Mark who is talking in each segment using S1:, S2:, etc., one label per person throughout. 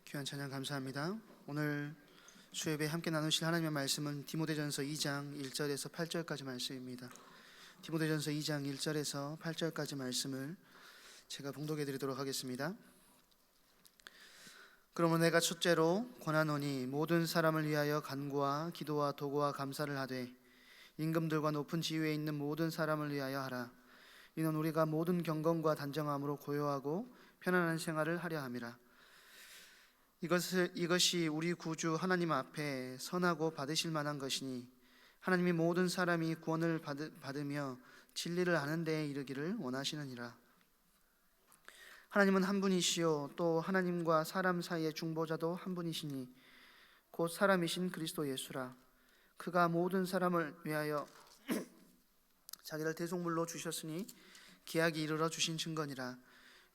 S1: 귀한 찬양 감사합니다. 오늘 수요예배 함께 나누실 하나님의 말씀은 디모데전서 2장 1절에서 8절까지 말씀입니다. 디모데전서 2장 1절에서 8절까지 말씀을 제가 봉독해 드리도록 하겠습니다. 그러므로 내가 첫째로 권하노니 모든 사람을 위하여 간구와 기도와 도구와 감사를 하되 임금들과 높은 지위에 있는 모든 사람을 위하여 하라. 이는 우리가 모든 경건과 단정함으로 고요하고 편안한 생활을 하려 함이라. 이것이 우리 구주 하나님 앞에 선하고 받으실 만한 것이니 하나님이 모든 사람이 구원을 받으며 진리를 아는 데에 이르기를 원하시느니라. 하나님은 한 분이시요 또 하나님과 사람 사이의 중보자도 한 분이시니 곧 사람이신 그리스도 예수라. 그가 모든 사람을 위하여 자기를 대속물로 주셨으니 기약이 이르러 주신 증거니라.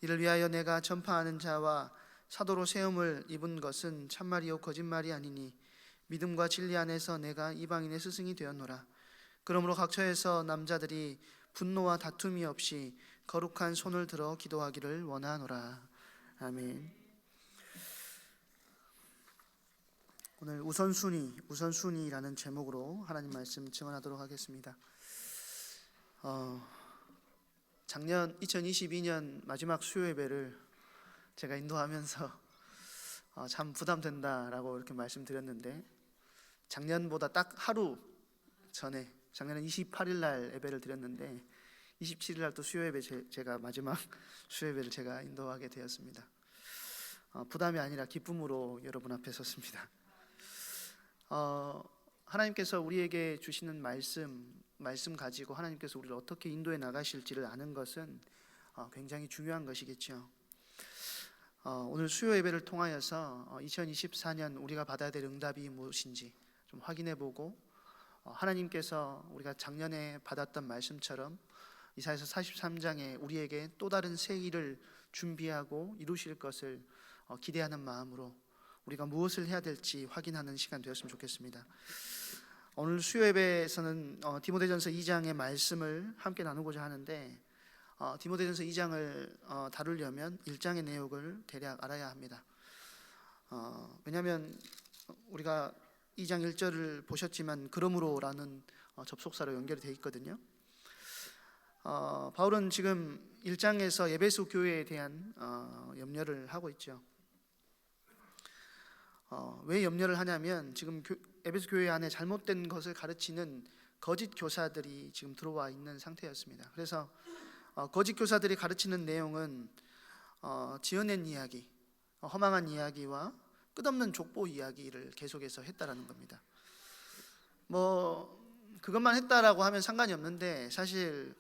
S1: 이를 위하여 내가 전파하는 자와 사도로 세움을 입은 것은 참말이요 거짓말이 아니니 믿음과 진리 안에서 내가 이방인의 스승이 되었노라. 그러므로 각처에서 남자들이 분노와 다툼이 없이 거룩한 손을 들어 기도하기를 원하노라. 아멘. 오늘 우선순위라는 제목으로 하나님 말씀 증언하도록 하겠습니다. 작년 2022년 마지막 수요예배를 제가 인도하면서 참 부담된다라고 이렇게 말씀드렸는데, 작년보다 딱 하루 전에 작년에 28일 날 예배를 드렸는데 27일 날 또 수요예배 제가 마지막 수요예배를 제가 인도하게 되었습니다. 부담이 아니라 기쁨으로 여러분 앞에 섰습니다. 하나님께서 우리에게 주시는 말씀 가지고 하나님께서 우리를 어떻게 인도해 나가실지를 아는 것은 굉장히 중요한 것이겠죠. 오늘 수요 예배를 통하여서 2024년 우리가 받아야 될 응답이 무엇인지 좀 확인해보고, 하나님께서 우리가 작년에 받았던 말씀처럼 이사야서 43장에 우리에게 또 다른 새 일을 준비하고 이루실 것을 기대하는 마음으로 우리가 무엇을 해야 될지 확인하는 시간 되었으면 좋겠습니다. 오늘 수요 예배에서는 디모데전서 2장의 말씀을 함께 나누고자 하는데, 디모데전서 2장을 다루려면 1장의 내용을 대략 알아야 합니다. 왜냐하면 우리가 2장 1절을 보셨지만 그러므로라는 접속사로 연결이 되어 있거든요. 바울은 지금 1장에서 에베소 교회에 대한 염려를 하고 있죠. 왜 염려를 하냐면 지금 에베소 교회 안에 잘못된 것을 가르치는 거짓 교사들이 지금 들어와 있는 상태였습니다. 그래서 거짓 교사들이 가르치는 내용은 지어낸 이야기, 허망한 이야기와 끝없는 족보 이야기를 계속해서 했다라는 겁니다. 그것만 했다라고 하면 상관이 없는데, 사실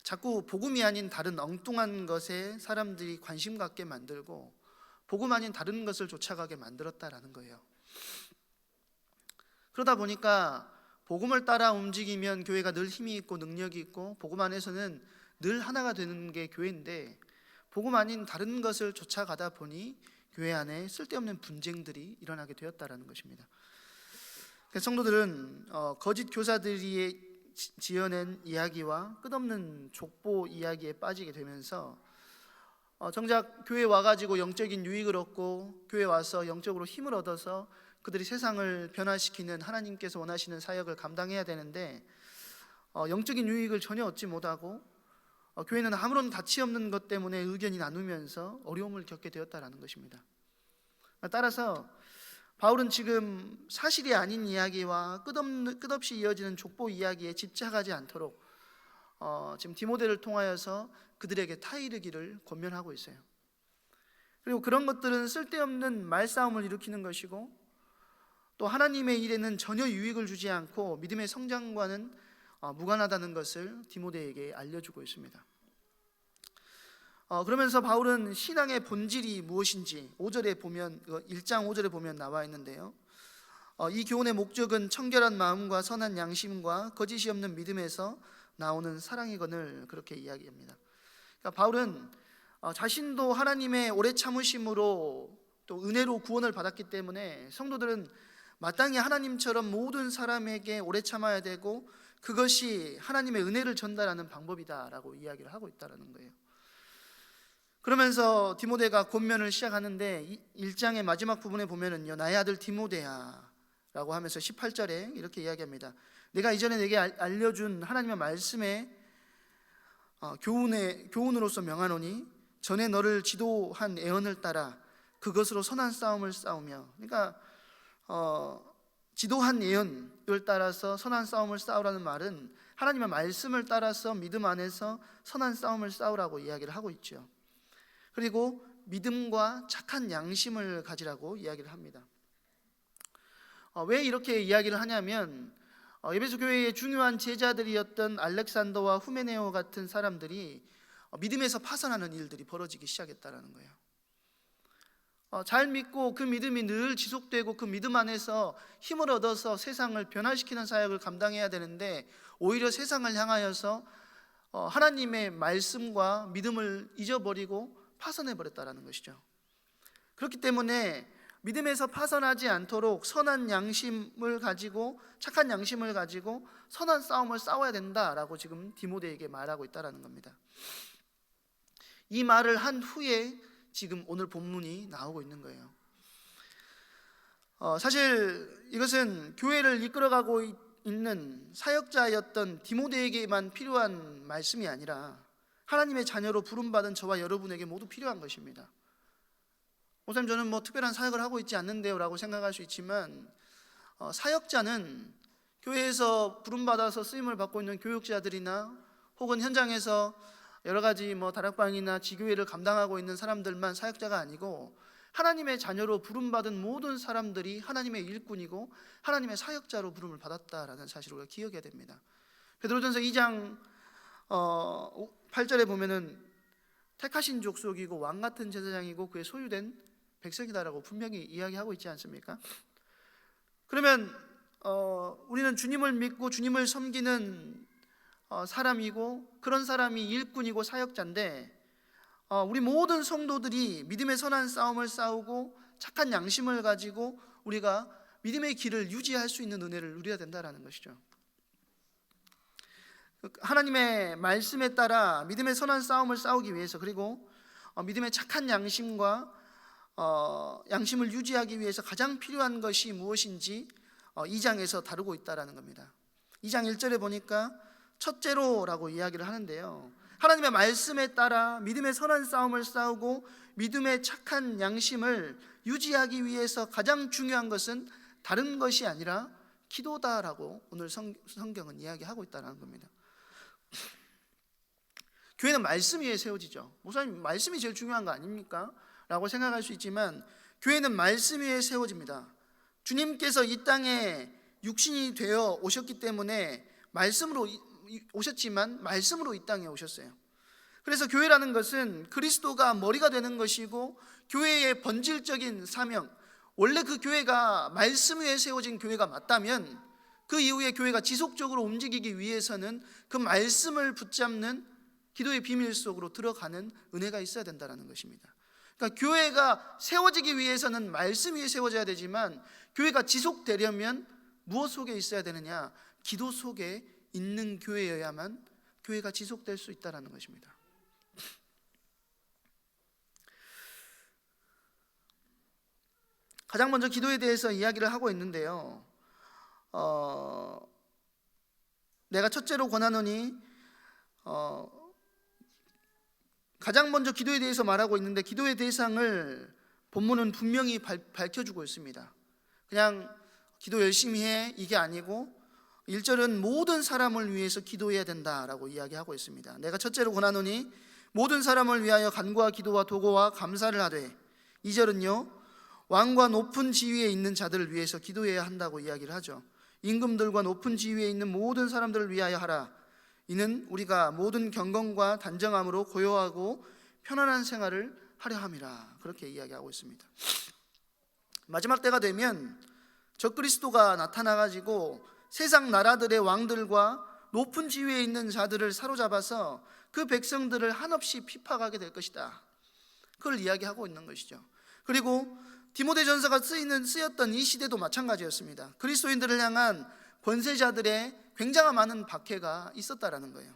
S1: 자꾸 복음이 아닌 다른 엉뚱한 것에 사람들이 관심 갖게 만들고 복음 아닌 다른 것을 쫓아가게 만들었다라는 거예요. 그러다 보니까 복음을 따라 움직이면 교회가 늘 힘이 있고 능력이 있고, 복음 안에서는 늘 하나가 되는 게 교회인데, 복음 아닌 다른 것을 쫓아가다 보니 교회 안에 쓸데없는 분쟁들이 일어나게 되었다라는 것입니다. 성도들은 거짓 교사들이 지어낸 이야기와 끝없는 족보 이야기에 빠지게 되면서 정작 교회에 와가지고 영적인 유익을 얻고 교회에 와서 영적으로 힘을 얻어서 그들이 세상을 변화시키는 하나님께서 원하시는 사역을 감당해야 되는데, 영적인 유익을 전혀 얻지 못하고 교회는 아무런 가치 없는 것 때문에 의견이 나누면서 어려움을 겪게 되었다라는 것입니다. 따라서 바울은 지금 사실이 아닌 이야기와 끝없이 이어지는 족보 이야기에 집착하지 않도록 지금 디모데를 통하여서 그들에게 타이르기를 권면하고 있어요. 그리고 그런 것들은 쓸데없는 말싸움을 일으키는 것이고, 또 하나님의 일에는 전혀 유익을 주지 않고 믿음의 성장과는 무관하다는 것을 디모데에게 알려주고 있습니다. 그러면서 바울은 신앙의 본질이 무엇인지 5절에 보면, 1장 5절에 보면 나와 있는데요, 이 교훈의 목적은 청결한 마음과 선한 양심과 거짓이 없는 믿음에서 나오는 사랑이거늘, 그렇게 이야기합니다. 그러니까 바울은 자신도 하나님의 오래 참으심으로 또 은혜로 구원을 받았기 때문에 성도들은 마땅히 하나님처럼 모든 사람에게 오래 참아야 되고, 그것이 하나님의 은혜를 전달하는 방법이다라고 이야기를 하고 있다는 거예요. 그러면서 디모데가 권면을 시작하는데 1장의 마지막 부분에 보면은요, 나의 아들 디모데야 라고 하면서 18절에 이렇게 이야기합니다. 내가 이전에 내게 알려준 하나님의 말씀에 교훈으로서 명하노니 전에 너를 지도한 애언을 따라 그것으로 선한 싸움을 싸우며, 그러니까 지도한 예언을 따라서 선한 싸움을 싸우라는 말은 하나님의 말씀을 따라서 믿음 안에서 선한 싸움을 싸우라고 이야기를 하고 있죠. 그리고 믿음과 착한 양심을 가지라고 이야기를 합니다. 왜 이렇게 이야기를 하냐면 에베소 교회의 중요한 제자들이었던 알렉산더와 후메네오 같은 사람들이 믿음에서 파산하는 일들이 벌어지기 시작했다는 거예요. 잘 믿고 그 믿음이 늘 지속되고 그 믿음 안에서 힘을 얻어서 세상을 변화시키는 사역을 감당해야 되는데 오히려 세상을 향하여서 하나님의 말씀과 믿음을 잊어버리고 파산해버렸다는 것이죠. 그렇기 때문에 믿음에서 파산하지 않도록 선한 양심을 가지고, 착한 양심을 가지고 선한 싸움을 싸워야 된다라고 지금 디모데에게 말하고 있다는 겁니다. 이 말을 한 후에 지금 오늘 본문이 나오고 있는 거예요. 사실 이것은 교회를 이끌어가고 있는 사역자였던 디모데에게만 필요한 말씀이 아니라 하나님의 자녀로 부름받은 저와 여러분에게 모두 필요한 것입니다. 목사님, 저는 특별한 사역을 하고 있지 않는데요 라고 생각할 수 있지만 사역자는 교회에서 부름받아서 쓰임을 받고 있는 교육자들이나 혹은 현장에서 여러 가지 다락방이나 지교회를 감당하고 있는 사람들만 사역자가 아니고 하나님의 자녀로 부름받은 모든 사람들이 하나님의 일꾼이고 하나님의 사역자로 부름을 받았다라는 사실을 우리가 기억해야 됩니다. 베드로전서 2장 8절에 보면은 택하신 족속이고 왕같은 제사장이고 그의 소유된 백성이다라고 분명히 이야기하고 있지 않습니까? 그러면 우리는 주님을 믿고 주님을 섬기는 사람이고 그런 사람이 일꾼이고 사역자인데 우리 모든 성도들이 믿음의 선한 싸움을 싸우고 착한 양심을 가지고 우리가 믿음의 길을 유지할 수 있는 은혜를 누려야 된다는 것이죠. 하나님의 말씀에 따라 믿음의 선한 싸움을 싸우기 위해서, 그리고 믿음의 착한 양심과 양심을 유지하기 위해서 가장 필요한 것이 무엇인지 2장에서 다루고 있다는 겁니다. 2장 1절에 보니까 첫째로라고 이야기를 하는데요, 하나님의 말씀에 따라 믿음의 선한 싸움을 싸우고 믿음의 착한 양심을 유지하기 위해서 가장 중요한 것은 다른 것이 아니라 기도다라고 오늘 성경은 이야기하고 있다는 겁니다. 교회는 말씀 위에 세워지죠. 목사님, 말씀이 제일 중요한 거 아닙니까? 라고 생각할 수 있지만 교회는 말씀 위에 세워집니다. 주님께서 이 땅에 육신이 되어 오셨기 때문에 말씀으로 오셨지만 말씀으로 이 땅에 오셨어요. 그래서 교회라는 것은 그리스도가 머리가 되는 것이고 교회의 본질적인 사명, 원래 그 교회가 말씀 위에 세워진 교회가 맞다면 그 이후에 교회가 지속적으로 움직이기 위해서는 그 말씀을 붙잡는 기도의 비밀 속으로 들어가는 은혜가 있어야 된다는 것입니다. 그러니까 교회가 세워지기 위해서는 말씀 위에 세워져야 되지만 교회가 지속되려면 무엇 속에 있어야 되느냐? 기도 속에 있는 교회여야만 교회가 지속될 수 있다는 것입니다. 가장 먼저 기도에 대해서 이야기를 하고 있는데요, 내가 첫째로 권하노니 가장 먼저 기도에 대해서 말하고 있는데 기도의 대상을 본문은 분명히 밝혀주고 있습니다. 그냥 기도 열심히 해 이게 아니고 1절은 모든 사람을 위해서 기도해야 된다라고 이야기하고 있습니다. 내가 첫째로 권하노니 모든 사람을 위하여 간구와 기도와 도고와 감사를 하되, 2절은요 왕과 높은 지위에 있는 자들을 위해서 기도해야 한다고 이야기를 하죠. 임금들과 높은 지위에 있는 모든 사람들을 위하여 하라. 이는 우리가 모든 경건과 단정함으로 고요하고 편안한 생활을 하려 함이라. 그렇게 이야기하고 있습니다. 마지막 때가 되면 적그리스도가 나타나가지고 세상 나라들의 왕들과 높은 지위에 있는 자들을 사로잡아서 그 백성들을 한없이 핍박하게 될 것이다. 그걸 이야기하고 있는 것이죠. 그리고 디모데전서가 쓰였던 이 시대도 마찬가지였습니다. 그리스도인들을 향한 권세자들의 굉장히 많은 박해가 있었다라는 거예요.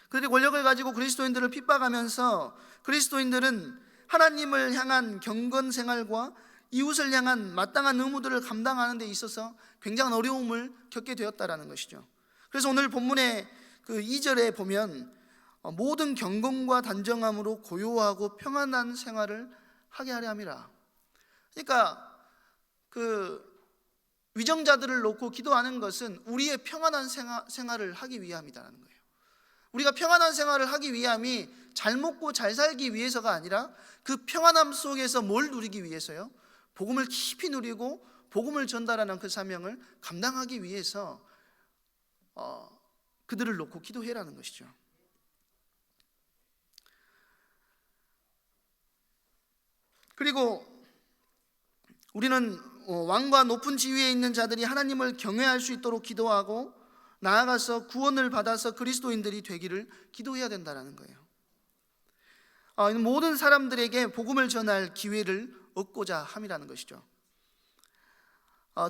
S1: 그들이 권력을 가지고 그리스도인들을 핍박하면서 그리스도인들은 하나님을 향한 경건 생활과 이웃을 향한 마땅한 의무들을 감당하는 데 있어서 굉장한 어려움을 겪게 되었다라는 것이죠. 그래서 오늘 본문의 그 2절에 보면 모든 경건과 단정함으로 고요하고 평안한 생활을 하게 하려 함이라. 그러니까 그 위정자들을 놓고 기도하는 것은 우리의 평안한 생활을 하기 위함이라는 거예요. 우리가 평안한 생활을 하기 위함이 잘 먹고 잘 살기 위해서가 아니라 그 평안함 속에서 뭘 누리기 위해서요? 복음을 깊이 누리고 복음을 전달하는 그 사명을 감당하기 위해서 그들을 놓고 기도해라는 것이죠. 그리고 우리는 왕과 높은 지위에 있는 자들이 하나님을 경외할 수 있도록 기도하고 나아가서 구원을 받아서 그리스도인들이 되기를 기도해야 된다는 거예요. 모든 사람들에게 복음을 전할 기회를 얻고자 함이라는 것이죠.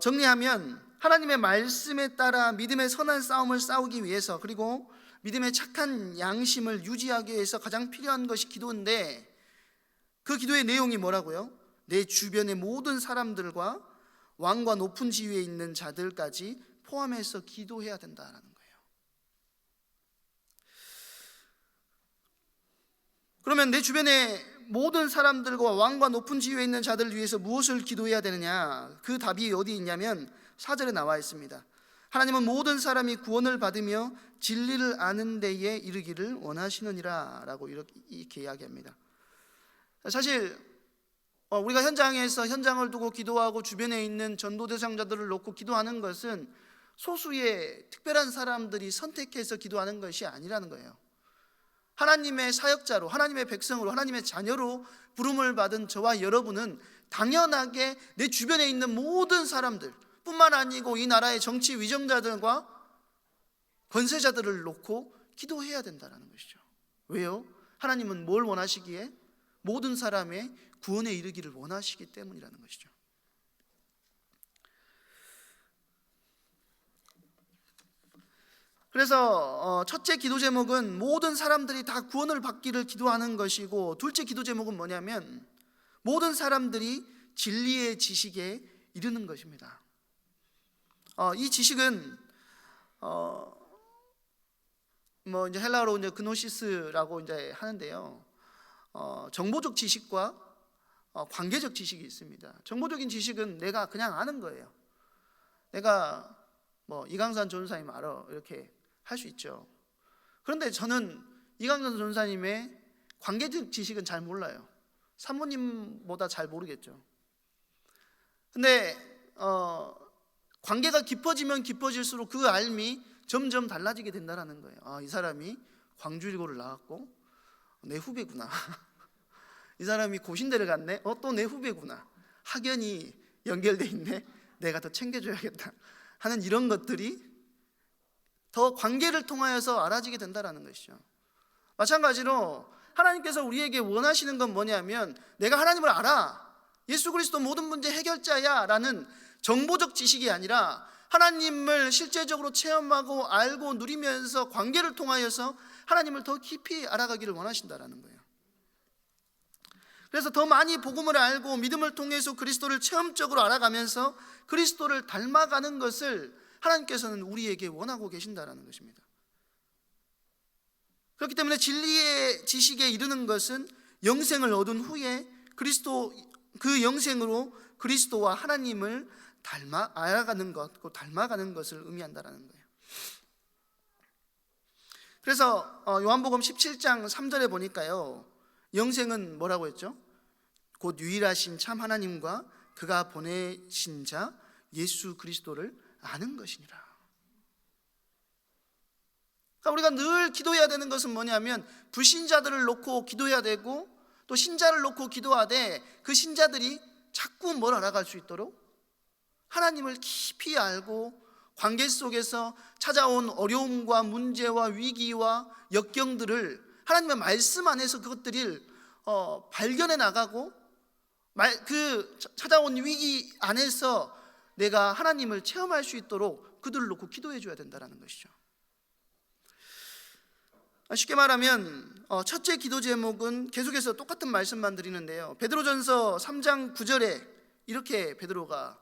S1: 정리하면 하나님의 말씀에 따라 믿음의 선한 싸움을 싸우기 위해서, 그리고 믿음의 착한 양심을 유지하기 위해서 가장 필요한 것이 기도인데, 그 기도의 내용이 뭐라고요? 내 주변의 모든 사람들과 왕과 높은 지위에 있는 자들까지 포함해서 기도해야 된다는 거예요. 그러면 내 주변의 모든 사람들과 왕과 높은 지위에 있는 자들을 위해서 무엇을 기도해야 되느냐? 그 답이 어디 있냐면 4절에 나와 있습니다. 하나님은 모든 사람이 구원을 받으며 진리를 아는 데에 이르기를 원하시느니라 라고 이렇게 이야기합니다. 사실 우리가 현장을 두고 기도하고 주변에 있는 전도 대상자들을 놓고 기도하는 것은 소수의 특별한 사람들이 선택해서 기도하는 것이 아니라는 거예요. 하나님의 사역자로, 하나님의 백성으로, 하나님의 자녀로 부름을 받은 저와 여러분은 당연하게 내 주변에 있는 모든 사람들 뿐만 아니고 이 나라의 정치 위정자들과 권세자들을 놓고 기도해야 된다는 것이죠. 왜요? 하나님은 뭘 원하시기에? 모든 사람의 구원에 이르기를 원하시기 때문이라는 것이죠. 그래서 첫째 기도 제목은 모든 사람들이 다 구원을 받기를 기도하는 것이고, 둘째 기도 제목은 뭐냐면 모든 사람들이 진리의 지식에 이르는 것입니다. 이 지식은 이제 헬라어로 이제 그노시스라고 이제 하는데요. 정보적 지식과 관계적 지식이 있습니다. 정보적인 지식은 내가 그냥 아는 거예요. 내가 이강산 전사님 알아 이렇게 할 수 있죠. 그런데 저는 이강산 전사님의 관계적 지식은 잘 몰라요. 사모님보다 잘 모르겠죠. 근데 관계가 깊어지면 깊어질수록 그 알미 점점 달라지게 된다는 거예요. 이 사람이 광주일고를 나왔고 내 후배구나. 이 사람이 고신대를 갔네. 또 내 후배구나. 학연이 연결돼 있네. 내가 더 챙겨줘야겠다 하는 이런 것들이 더 관계를 통하여서 알아지게 된다는 것이죠. 마찬가지로 하나님께서 우리에게 원하시는 건 뭐냐면 내가 하나님을 알아, 예수 그리스도 모든 문제 해결자야 라는 정보적 지식이 아니라 하나님을 실제적으로 체험하고 알고 누리면서 관계를 통하여서 하나님을 더 깊이 알아가기를 원하신다는 거예요. 그래서 더 많이 복음을 알고 믿음을 통해서 그리스도를 체험적으로 알아가면서 그리스도를 닮아가는 것을 하나님께서는 우리에게 원하고 계신다는 것입니다. 그렇기 때문에 진리의 지식에 이르는 것은 영생을 얻은 후에 그 영생으로 그리스도와 하나님을 알아가는 것, 닮아가는 것을 의미한다는 거예요. 그래서 요한복음 17장 3절에 보니까요, 영생은 뭐라고 했죠? 곧 유일하신 참 하나님과 그가 보내신 자 예수 그리스도를 아는 것이니라. 그러니까 우리가 늘 기도해야 되는 것은 뭐냐면 불신자들을 놓고 기도해야 되고 또 신자를 놓고 기도하되 그 신자들이 자꾸 뭘 알아갈 수 있도록 하나님을 깊이 알고 관계 속에서 찾아온 어려움과 문제와 위기와 역경들을 하나님의 말씀 안에서 그것들을 발견해 나가고 그 찾아온 위기 안에서 내가 하나님을 체험할 수 있도록 그들을 놓고 기도해 줘야 된다는 것이죠. 쉽게 말하면 첫째 기도 제목은 계속해서 똑같은 말씀만 드리는데요, 베드로전서 3장 9절에 이렇게 베드로가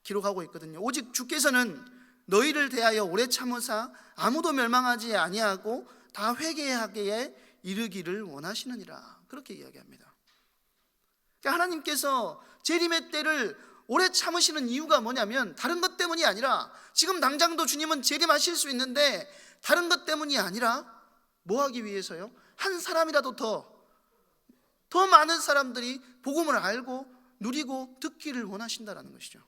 S1: 기록하고 있거든요. 오직 주께서는 너희를 대하여 오래 참으사 아무도 멸망하지 아니하고 다 회개하기에 이르기를 원하시느니라, 그렇게 이야기합니다. 그러니까 하나님께서 재림의 때를 오래 참으시는 이유가 뭐냐면 다른 것 때문이 아니라, 지금 당장도 주님은 재림하실 수 있는데 다른 것 때문이 아니라 뭐 하기 위해서요? 한 사람이라도 더 많은 사람들이 복음을 알고 누리고 듣기를 원하신다라는 것이죠.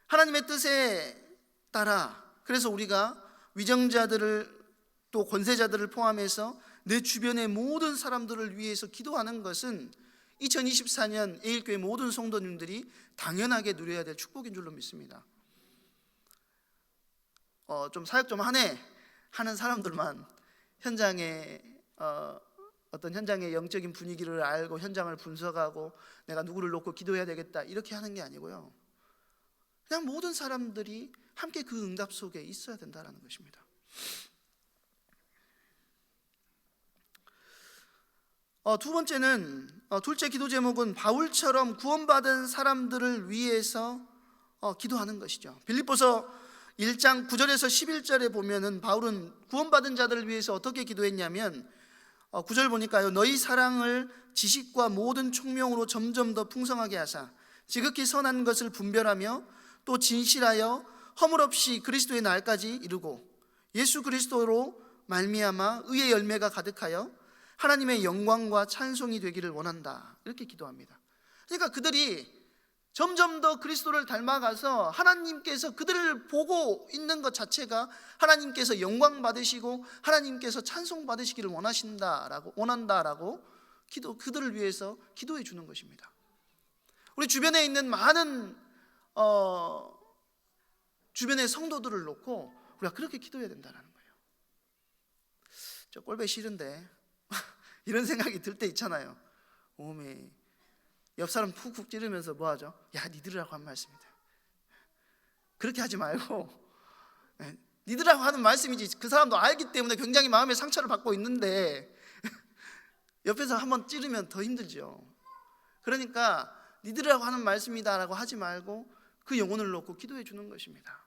S1: 하나님의 뜻에 따라, 그래서 우리가 위정자들을 또 권세자들을 포함해서 내 주변의 모든 사람들을 위해서 기도하는 것은 2024년 에일교회 모든 성도님들이 당연하게 누려야 될 축복인 줄로 믿습니다. 좀 사역 좀 하네 하는 사람들만 현장에 어떤 현장의 영적인 분위기를 알고 현장을 분석하고 내가 누구를 놓고 기도해야 되겠다 이렇게 하는 게 아니고요, 그냥 모든 사람들이 함께 그 응답 속에 있어야 된다는 것입니다. 두 번째는, 둘째 기도 제목은 바울처럼 구원받은 사람들을 위해서 기도하는 것이죠. 빌립보서 1장 9절에서 11절에 보면은 바울은 구원받은 자들을 위해서 어떻게 기도했냐면 9절 보니까요, 너희 사랑을 지식과 모든 총명으로 점점 더 풍성하게 하사 지극히 선한 것을 분별하며 또 진실하여 허물 없이 그리스도의 날까지 이루고 예수 그리스도로 말미암아 의의 열매가 가득하여 하나님의 영광과 찬송이 되기를 원한다, 이렇게 기도합니다. 그러니까 그들이 점점 더 그리스도를 닮아가서 하나님께서 그들을 보고 있는 것 자체가 하나님께서 영광 받으시고 하나님께서 찬송 받으시기를 원한다라고 그들을 위해서 기도해 주는 것입니다. 우리 주변에 있는 많은 주변의 성도들을 놓고 우리가 그렇게 기도해야 된다는 거예요. 저 꼴보기 싫은데 이런 생각이 들 때 있잖아요. 오메, 옆 사람 푹푹 찌르면서 뭐 하죠? 야, 니들이라고 한 말씀이다. 그렇게 하지 말고, 니들이라고 하는 말씀이지, 그 사람도 알기 때문에 굉장히 마음의 상처를 받고 있는데 옆에서 한번 찌르면 더 힘들죠. 그러니까 니들이라고 하는 말씀이다라고 하지 말고 그 영혼을 놓고 기도해 주는 것입니다.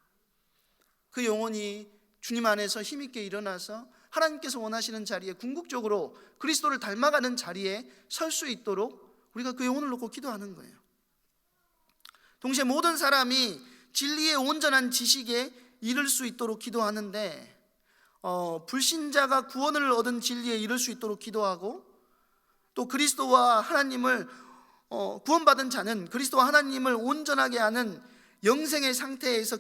S1: 그 영혼이 주님 안에서 힘있게 일어나서 하나님께서 원하시는 자리에 궁극적으로 그리스도를 닮아가는 자리에 설 수 있도록 우리가 그 영혼을 놓고 기도하는 거예요. 동시에 모든 사람이 진리의 온전한 지식에 이를 수 있도록 기도하는데, 불신자가 구원을 얻은 진리에 이를 수 있도록 기도하고, 또 그리스도와 하나님을 구원받은 자는 그리스도와 하나님을 온전하게 아는 영생의 상태에서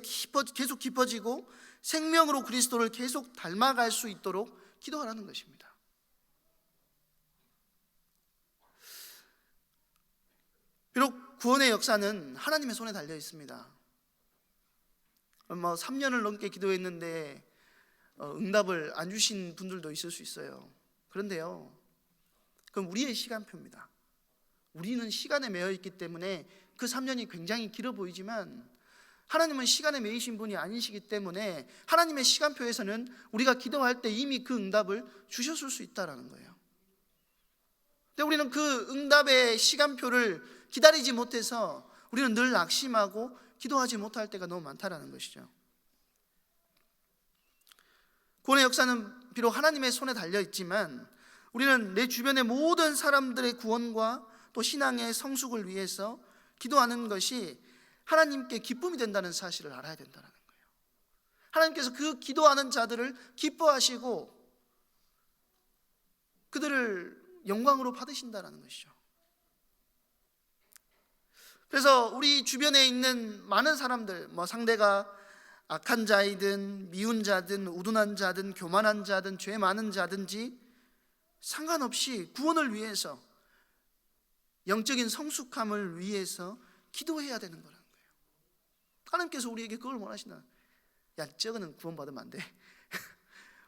S1: 계속 깊어지고 생명으로 그리스도를 계속 닮아갈 수 있도록 기도하라는 것입니다. 비록 구원의 역사는 하나님의 손에 달려 있습니다. 3년을 넘게 기도했는데 응답을 안 주신 분들도 있을 수 있어요. 그런데요, 그건 우리의 시간표입니다. 우리는 시간에 매여 있기 때문에 그 3년이 굉장히 길어 보이지만 하나님은 시간에 매이신 분이 아니시기 때문에 하나님의 시간표에서는 우리가 기도할 때 이미 그 응답을 주셨을 수 있다는 거예요. 근데 우리는 그 응답의 시간표를 기다리지 못해서 우리는 늘 낙심하고 기도하지 못할 때가 너무 많다는 것이죠. 구원의 역사는 비록 하나님의 손에 달려 있지만 우리는 내 주변의 모든 사람들의 구원과 또 신앙의 성숙을 위해서 기도하는 것이 하나님께 기쁨이 된다는 사실을 알아야 된다는 거예요. 하나님께서 그 기도하는 자들을 기뻐하시고 그들을 영광으로 받으신다는 것이죠. 그래서 우리 주변에 있는 많은 사람들, 상대가 악한 자이든 미운 자든 우둔한 자든 교만한 자든 죄 많은 자든지 상관없이 구원을 위해서, 영적인 성숙함을 위해서 기도해야 되는 거라는 거예요. 하나님께서 우리에게 그걸 원하시나? 야, 저거는 구원받으면 안 돼.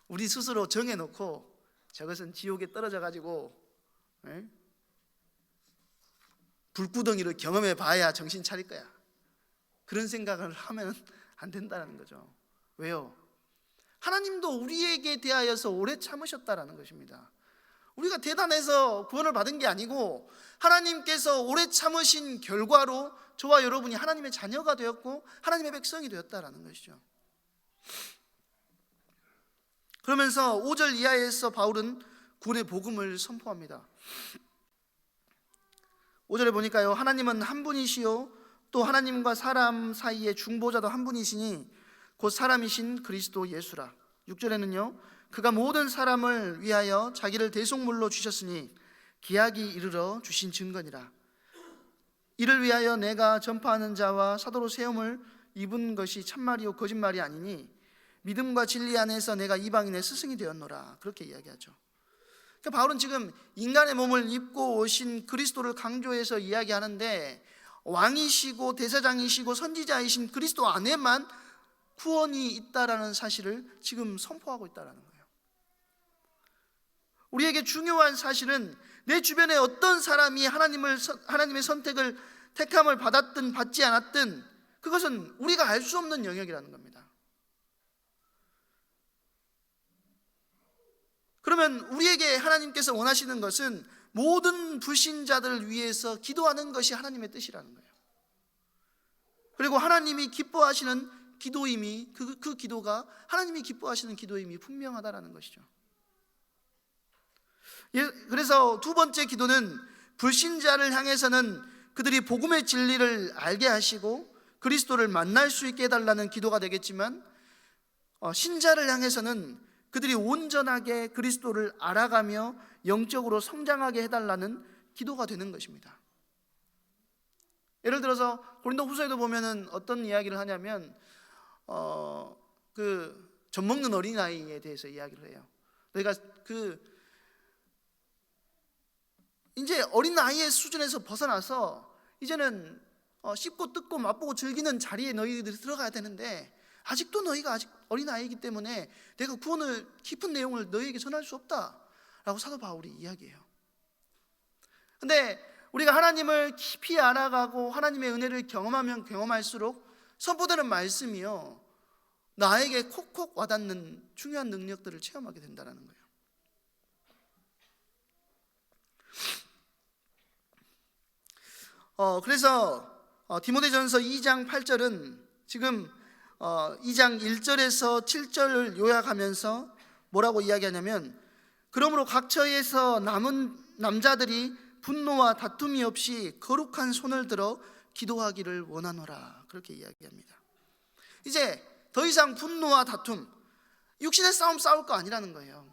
S1: 우리 스스로 정해놓고 저것은 지옥에 떨어져 가지고 불구덩이를 경험해 봐야 정신 차릴 거야, 그런 생각을 하면 안 된다는 거죠. 왜요? 하나님도 우리에게 대하여서 오래 참으셨다라는 것입니다. 우리가 대단해서 구원을 받은 게 아니고 하나님께서 오래 참으신 결과로 저와 여러분이 하나님의 자녀가 되었고 하나님의 백성이 되었다라는 것이죠. 그러면서 5절 이하에서 바울은 구원의 복음을 선포합니다. 5절에 보니까요, 하나님은 한 분이시요 또 하나님과 사람 사이의 중보자도 한 분이시니 곧 사람이신 그리스도 예수라. 6절에는요, 그가 모든 사람을 위하여 자기를 대속물로 주셨으니 기약이 이르러 주신 증거니라. 이를 위하여 내가 전파하는 자와 사도로 세움을 입은 것이 참말이요 거짓말이 아니니 믿음과 진리 안에서 내가 이방인의 스승이 되었노라. 그렇게 이야기하죠. 그러니까 바울은 지금 인간의 몸을 입고 오신 그리스도를 강조해서 이야기하는데, 왕이시고 대사장이시고 선지자이신 그리스도 안에만 구원이 있다라는 사실을 지금 선포하고 있다라는 거예요. 우리에게 중요한 사실은 내 주변에 어떤 사람이 하나님의 선택을, 택함을 받았든 받지 않았든 그것은 우리가 알 수 없는 영역이라는 겁니다. 그러면 우리에게 하나님께서 원하시는 것은 모든 불신자들을 위해서 기도하는 것이 하나님의 뜻이라는 거예요. 그리고 하나님이 기뻐하시는 기도임이, 그 기도가 하나님이 기뻐하시는 기도임이 분명하다라는 것이죠. 그래서 두 번째 기도는 불신자를 향해서는 그들이 복음의 진리를 알게 하시고 그리스도를 만날 수 있게 해달라는 기도가 되겠지만, 신자를 향해서는 그들이 온전하게 그리스도를 알아가며 영적으로 성장하게 해달라는 기도가 되는 것입니다. 예를 들어서 고린도 후서에도 보면은 어떤 이야기를 하냐면 젖 먹는 어린아이에 대해서 이야기를 해요. 너희가 이제 어린아이의 수준에서 벗어나서 이제는 씹고 뜯고 맛보고 즐기는 자리에 너희들이 들어가야 되는데, 아직도 너희가 아직 어린아이이기 때문에 내가 구원을 깊은 내용을 너희에게 전할 수 없다라고 사도 바울이 이야기해요. 근데 우리가 하나님을 깊이 알아가고 하나님의 은혜를 경험하면 경험할수록 선포되는 말씀이요, 나에게 콕콕 와닿는 중요한 능력들을 체험하게 된다는 거예요. 그래서 디모데전서 2장 8절은 지금 2장 1절에서 7절을 요약하면서 뭐라고 이야기하냐면, 그러므로 각처에서 남은 남자들이 분노와 다툼이 없이 거룩한 손을 들어 기도하기를 원하노라. 그렇게 이야기합니다. 이제 더 이상 분노와 다툼, 육신의 싸움 싸울 거 아니라는 거예요.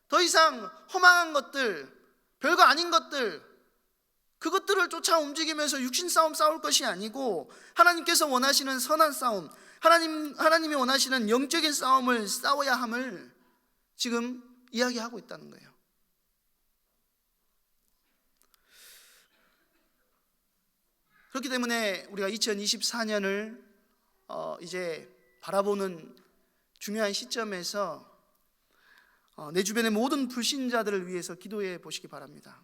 S1: 더 이상 허망한 것들, 별거 아닌 것들, 그것들을 쫓아 움직이면서 육신 싸움 싸울 것이 아니고 하나님께서 원하시는 선한 싸움, 하나님이 원하시는 영적인 싸움을 싸워야 함을 지금 이야기하고 있다는 거예요. 그렇기 때문에 우리가 2024년을 이제 바라보는 중요한 시점에서 내 주변의 모든 불신자들을 위해서 기도해 보시기 바랍니다.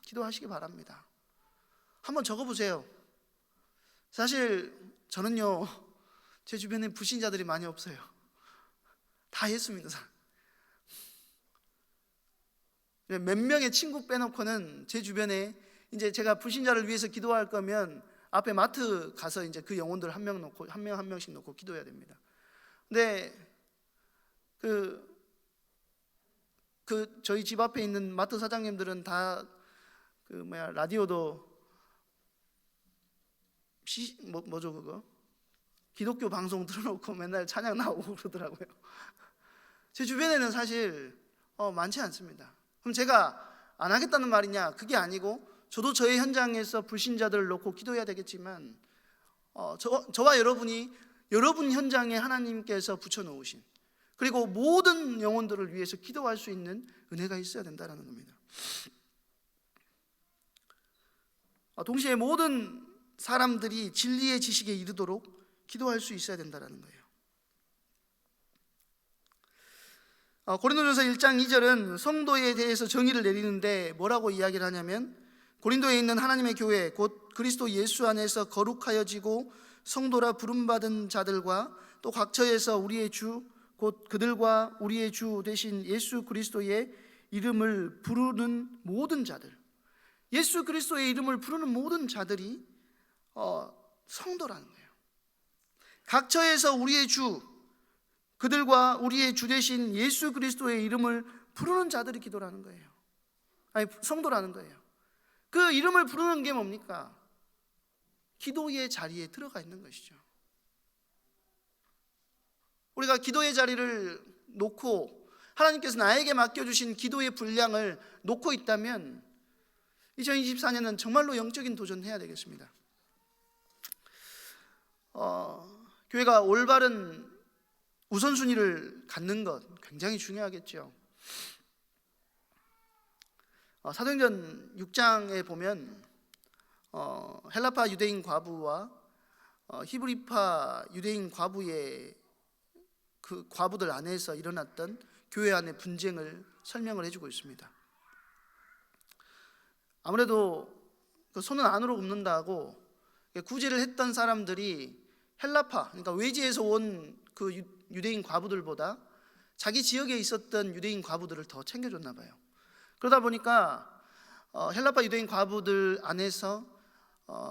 S1: 기도하시기 바랍니다. 한번 적어보세요. 사실 저는요, 제 주변에 불신자들이 많이 없어요. 다 예수 믿는 사람. 몇 명의 친구 빼놓고는 제 주변에, 이제 제가 불신자를 위해서 기도할 거면 앞에 마트 가서 이제 그 영혼들 한 명씩 놓고 기도해야 됩니다. 근데 저희 집 앞에 있는 마트 사장님들은 다 라디오도 뭐죠 그거? 기독교 방송 틀어놓고 맨날 찬양 나오고 그러더라고요. 제 주변에는 사실 많지 않습니다. 그럼 제가 안 하겠다는 말이냐? 그게 아니고, 저도 저의 현장에서 불신자들을 놓고 기도해야 되겠지만, 저와 여러분이 여러분 현장에 하나님께서 붙여놓으신, 그리고 모든 영혼들을 위해서 기도할 수 있는 은혜가 있어야 된다는 겁니다. 동시에 모든 사람들이 진리의 지식에 이르도록 기도할 수 있어야 된다는 거예요. 고린도전서 1장 2절은 성도에 대해서 정의를 내리는데 뭐라고 이야기를 하냐면, 고린도에 있는 하나님의 교회 곧 그리스도 예수 안에서 거룩하여지고 성도라 부름받은 자들과 또 각처에서 우리의 주 곧 그들과 우리의 주 되신 예수 그리스도의 이름을 부르는 모든 자들, 예수 그리스도의 이름을 부르는 모든 자들이 성도라는 거예요. 각처에서 우리의 주, 그들과 우리의 주 되신 예수 그리스도의 이름을 부르는 자들이 기도라는 거예요. 아니, 성도라는 거예요. 그 이름을 부르는 게 뭡니까? 기도의 자리에 들어가 있는 것이죠. 우리가 기도의 자리를 놓고 하나님께서 나에게 맡겨주신 기도의 분량을 놓고 있다면 2024년은 정말로 영적인 도전해야 되겠습니다. 교회가 올바른 우선순위를 갖는 것 굉장히 중요하겠죠. 사도행전 6장에 보면 헬라파 유대인 과부와 히브리파 유대인 과부의 그 과부들 안에서 일어났던 교회 안의 분쟁을 설명을 해주고 있습니다. 아무래도 그 손은 안으로 굽는다고 구제를 했던 사람들이 헬라파, 그러니까 외지에서 온 그 유대인 과부들보다 자기 지역에 있었던 유대인 과부들을 더 챙겨줬나 봐요. 그러다 보니까 헬라파 유대인 과부들 안에서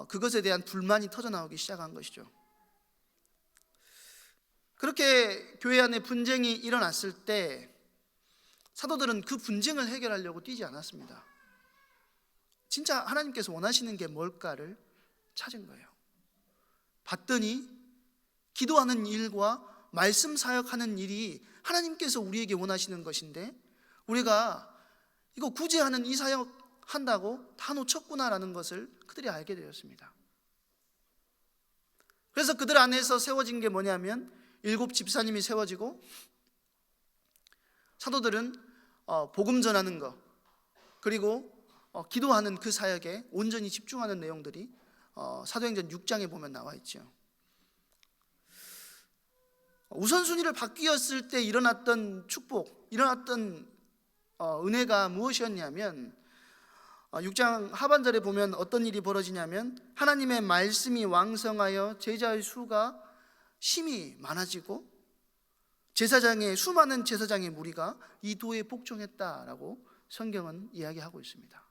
S1: 그것에 대한 불만이 터져나오기 시작한 것이죠. 그렇게 교회 안에 분쟁이 일어났을 때 사도들은 그 분쟁을 해결하려고 뛰지 않았습니다. 진짜 하나님께서 원하시는 게 뭘까를 찾은 거예요. 봤더니 기도하는 일과 말씀 사역하는 일이 하나님께서 우리에게 원하시는 것인데 우리가 이거 구제하는 이 사역 한다고 다 놓쳤구나라는 것을 그들이 알게 되었습니다. 그래서 그들 안에서 세워진 게 뭐냐면 7 집사님이 세워지고 사도들은 복음 전하는 것 그리고 기도하는 그 사역에 온전히 집중하는 내용들이 사도행전 6장에 보면 나와 있죠. 우선순위를 바뀌었을 때 일어났던 축복, 일어났던 은혜가 무엇이었냐면 6장 하반절에 보면 어떤 일이 벌어지냐면 하나님의 말씀이 왕성하여 제자의 수가 심히 많아지고 수많은 제사장의 무리가 이 도에 복종했다라고 성경은 이야기하고 있습니다.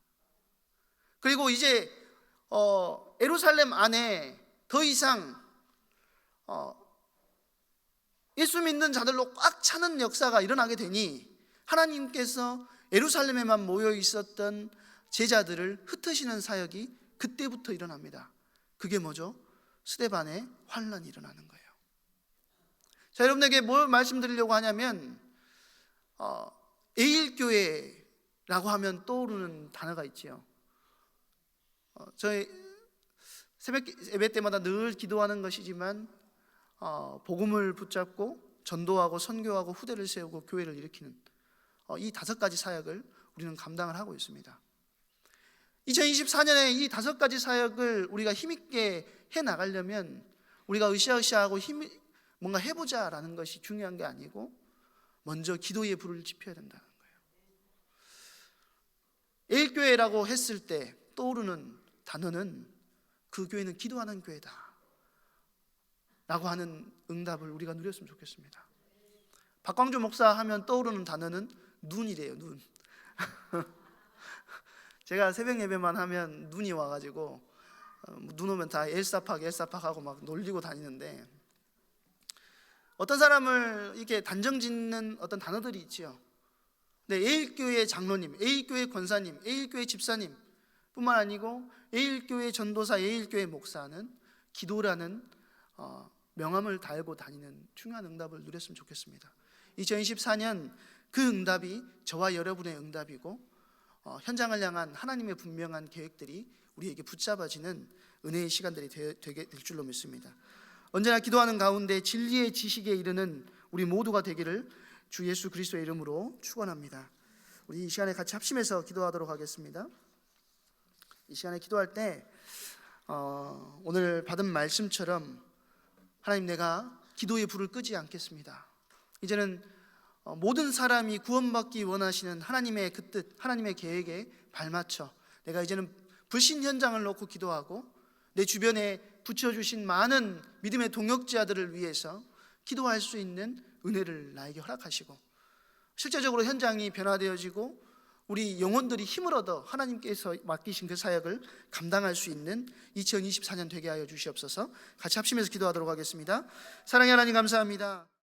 S1: 그리고 이제 예루살렘 안에 더 이상 예수 믿는 자들로 꽉 차는 역사가 일어나게 되니 하나님께서 예루살렘에만 모여 있었던 제자들을 흩으시는 사역이 그때부터 일어납니다. 그게 뭐죠? 스데반의 환란이 일어나는 거예요. 자, 여러분에게 뭘 말씀드리려고 하냐면 에일교회라고 하면 떠오르는 단어가 있지요. 저희 새벽 예배 때마다 늘 기도하는 것이지만 복음을 붙잡고 전도하고 선교하고 후대를 세우고 교회를 일으키는 이 5가지 사역을 우리는 감당을 하고 있습니다. 2024년에 이 5가지 사역을 우리가 힘있게 해나가려면 우리가 으쌰으쌰하고 뭔가 해보자라는 것이 중요한 게 아니고 먼저 기도의 불을 지펴야 된다는 거예요. 에일교회라고 했을 때 떠오르는 단어는 그 교회는 기도하는 교회다 라고 하는 응답을 우리가 누렸으면 좋겠습니다. 박광주 목사 하면 떠오르는 단어는 눈이래요. 눈. 제가 새벽 예배만 하면 눈이 와가지고 눈 오면 다 엘사팍 하고 막 놀리고 다니는데 어떤 사람을 이렇게 단정짓는 어떤 단어들이 있지요. 근데 에일교회 장로님, 에일교회 권사님, 에일교회 집사님 뿐만 아니고 에일교회 전도사, 에일교회 목사는 기도라는 명함을 달고 다니는 중요한 응답을 누렸으면 좋겠습니다. 2024년 그 응답이 저와 여러분의 응답이고 현장을 향한 하나님의 분명한 계획들이 우리에게 붙잡아지는 은혜의 시간들이 되게 될 줄로 믿습니다. 언제나 기도하는 가운데 진리의 지식에 이르는 우리 모두가 되기를 주 예수 그리스도의 이름으로 축원합니다. 우리 이 시간에 같이 합심해서 기도하도록 하겠습니다. 이 시간에 기도할 때 오늘 받은 말씀처럼 하나님, 내가 기도의 불을 끄지 않겠습니다. 이제는 모든 사람이 구원받기 원하시는 하나님의 그 뜻, 하나님의 계획에 발맞춰 내가 이제는 불신 현장을 놓고 기도하고 내 주변에 붙여주신 많은 믿음의 동역자들을 위해서 기도할 수 있는 은혜를 나에게 허락하시고, 실제적으로 현장이 변화되어지고 우리 영혼들이 힘을 얻어 하나님께서 맡기신 그 사역을 감당할 수 있는 2024년 되게 하여 주시옵소서. 같이 합심해서 기도하도록 하겠습니다. 사랑의 하나님, 감사합니다.